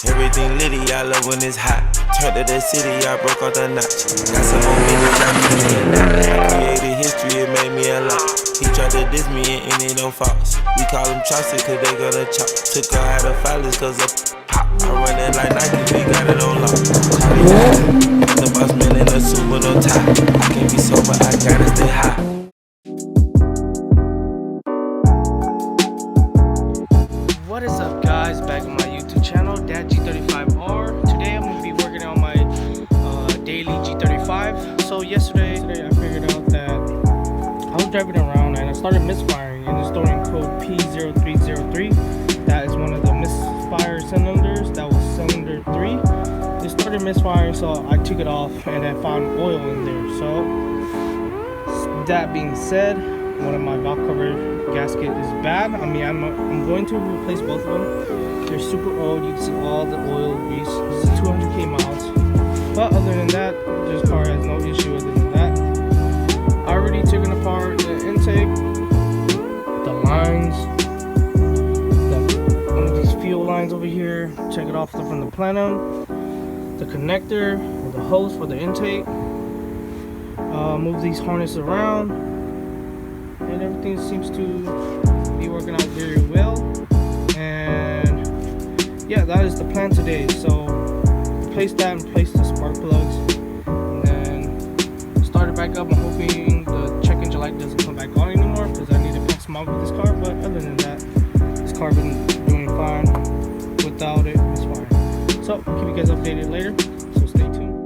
Everything litty, I love when it's hot. Turned to the city, I broke all the knots. Got some more minutes, I created history, it made me a lot. He tried to diss me and it don't false. We call them chopsticks cause they gonna chop. Took her out of filers cause of pop. I run it like Nike, we got it on lock. The boss man in a suit with no tie. I can't be sober, I gotta stay high. What is up, guys? Back on my YouTube channel, Dad G35R. Today I'm gonna be working on my daily G35. So yesterday I figured out that I was driving around and I started misfiring and it's storing code P0303. That is one of the misfire cylinders. That was cylinder 3. It started misfiring, so I took it off and I found oil in there. So that being said, one of my valve cover gasket is bad. I mean, I'm going to replace both of them. They're super old. You can see all the oil grease. This is 200k miles. But other than that, this car has no issue other than that. I already taken apart the intake, the lines, one of these fuel lines over here. Check it off from the plenum, the connector, the hose for the intake. Move these harnesses around. And everything seems to be working out very well, and yeah, that is the plan today. So replace that and replace the spark plugs and then start it back up. I'm hoping the check engine light doesn't come back on anymore because I need to pass smog with this car, but other than that, this car been doing fine. Without it, it's fine. So I'll keep you guys updated later, so stay tuned.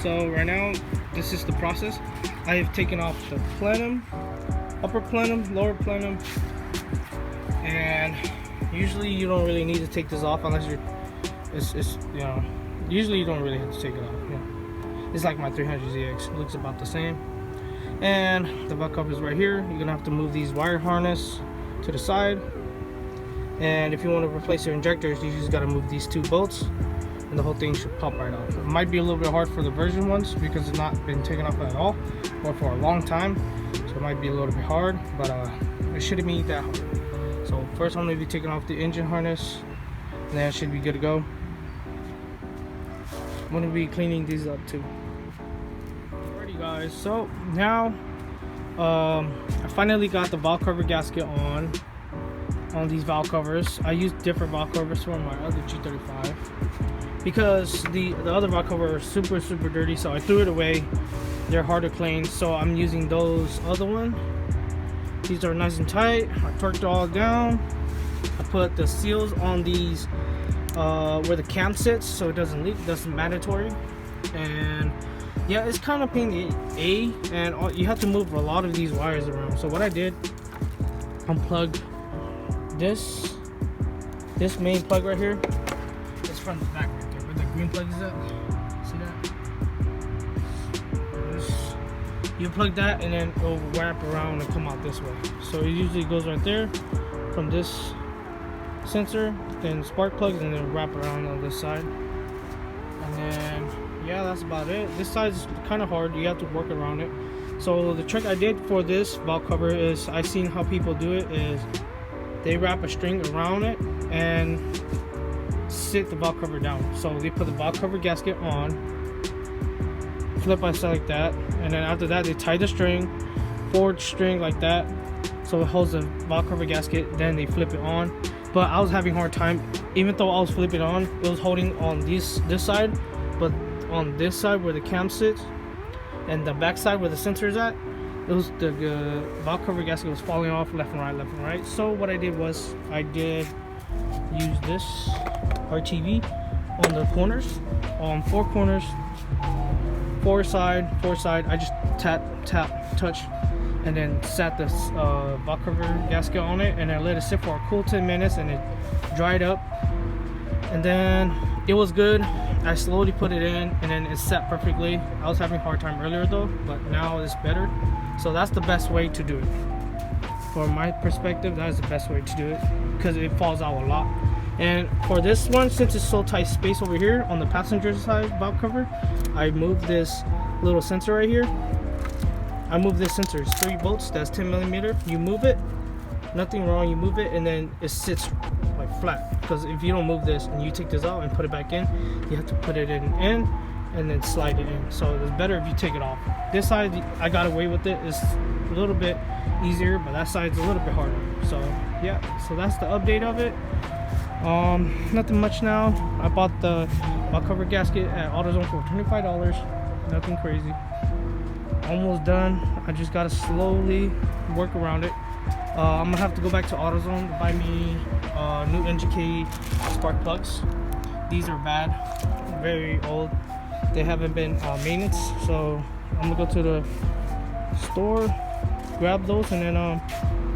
So right now, this is the process. I have taken off the plenum, upper plenum, lower plenum, and usually you don't really need to take this off unless you're, you know, usually you don't really have to take it off. You know, it's like my 300ZX, it looks about the same. And the valve cover is right here. You're gonna have to move these wire harness to the side, and if you want to replace your injectors, you just got to move these 2 bolts. And the whole thing should pop right off. It might be a little bit hard for the version ones because it's not been taken off at all or for a long time, so it might be a little bit hard, but it shouldn't be that hard. So first I'm going to be taking off the engine harness, and then it should be good to go. I'm going to be cleaning these up too. Alrighty guys, so now I finally got the valve cover gasket on these valve covers. I used different valve covers for my other G35 because the other valve cover are super dirty, so I threw it away. They're hard to clean, so I'm using those other ones. These are nice and tight. I torqued it all down. I put the seals on these where the cam sits so it doesn't leak. That's mandatory. And yeah, it's kind of pain in the A, and you have to move a lot of these wires around. So what I did, unplugged this main plug right here. It's from the back right there where the green plug is at. See that? You plug that and then it'll wrap around and come out this way. So it usually goes right there from this sensor, then spark plugs, and then wrap around on this side. And then yeah, that's about it. This side's kind of hard, you have to work around it. So the trick I did for this valve cover is, I seen how people do it is they wrap a string around it and sit the valve cover down. So they put the valve cover gasket on, flip by side like that, and then after that they tie the string, forward string like that, so it holds the valve cover gasket. Then they flip it on. But I was having a hard time, even though I was flipping on, it was holding on this side, but on this side where the cam sits and the back side where the sensor is at, it was the valve cover gasket was falling off left and right. So what I did was I did use this RTV on the corners, on 4 corners, 4 side. I just tap, touch, and then sat this valve cover gasket on it, and I let it sit for a cool 10 minutes, and it dried up, and then it was good. I slowly put it in, and then it sat perfectly. I was having a hard time earlier though, but now it's better. So that's the best way to do it. From my perspective, that is the best way to do it, because it falls out a lot. And for this one, since it's so tight space over here on the passenger side valve cover, I moved this little sensor right here. I moved this sensor. It's 3 bolts. That's 10 millimeter. You move it, nothing wrong. You move it, and then it sits like flat. Because if you don't move this and you take this out and put it back in, you have to put it in and then slide it in. So it's better if you take it off. This side, I got away with it. It's a little bit easier, but that side's a little bit harder. So yeah, so that's the update of it. Nothing much now. I bought the valve cover gasket at AutoZone for $25. Nothing crazy. Almost done. I just gotta slowly work around it. I'm gonna have to go back to AutoZone to buy me new NGK spark plugs. These are bad, very old. They haven't been maintenance, so I'm gonna go to the store, grab those, and then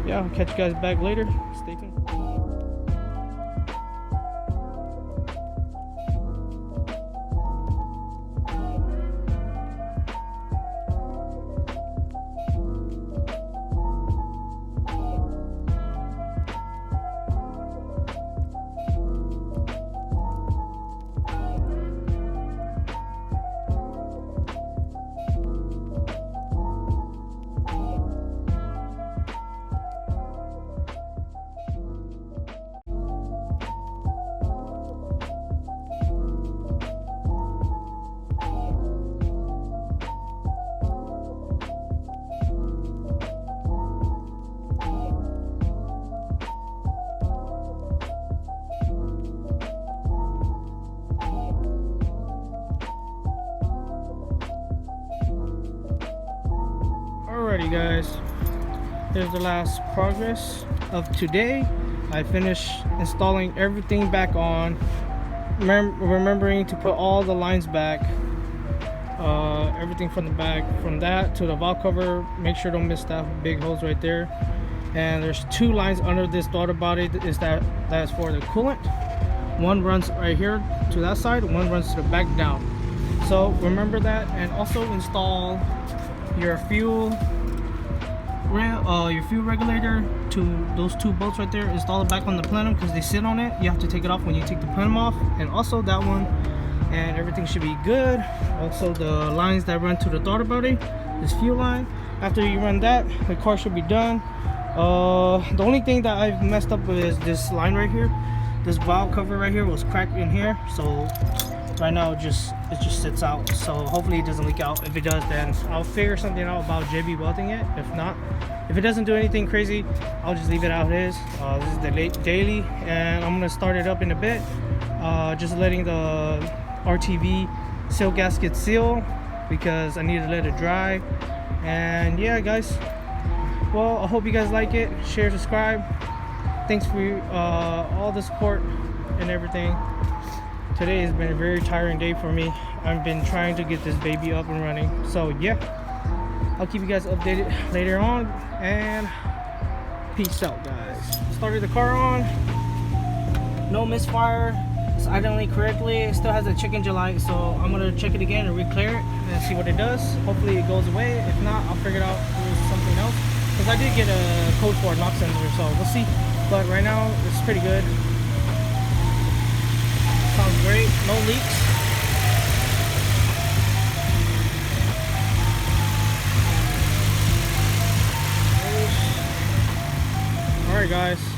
yeah, I'll catch you guys back later. Stay tuned. Alrighty guys, here's the last progress of today. I finished installing everything back on, remembering to put all the lines back, everything from the back, from that to the valve cover. Make sure don't miss that big hose right there. And there's 2 lines under this throttle body. That's for the coolant. One runs right here to that side, one runs to the back down. So remember that, and also install your fuel regulator to those 2 bolts right there. Install it back on the plenum because they sit on it. You have to take it off when you take the plenum off, and also that one, and everything should be good. Also the lines that run to the throttle body, this fuel line. After you run that, the car should be done. The only thing that I've messed up with is this line right here. This valve cover right here was cracked in here, so right now it just sits out. So hopefully it doesn't leak out. If it does, then I'll figure something out about JB welding it. If not, if it doesn't do anything crazy, I'll just leave it out as is. This is the daily, and I'm gonna start it up in a bit. Just letting the RTV seal gasket seal because I need to let it dry. And yeah guys, well, I hope you guys like it. Share, subscribe. Thanks for all the support and everything. Today has been a very tiring day for me. I've been trying to get this baby up and running. So yeah, I'll keep you guys updated later on, and peace out guys. Started the car on, no misfire, it's idling correctly. It still has a check engine light, so I'm gonna check it again and re-clear it and see what it does. Hopefully it goes away. If not, I'll figure it out through something else, because I did get a code for a knock sensor, so we'll see. But right now it's pretty good. Sounds great. No leaks. Alright guys.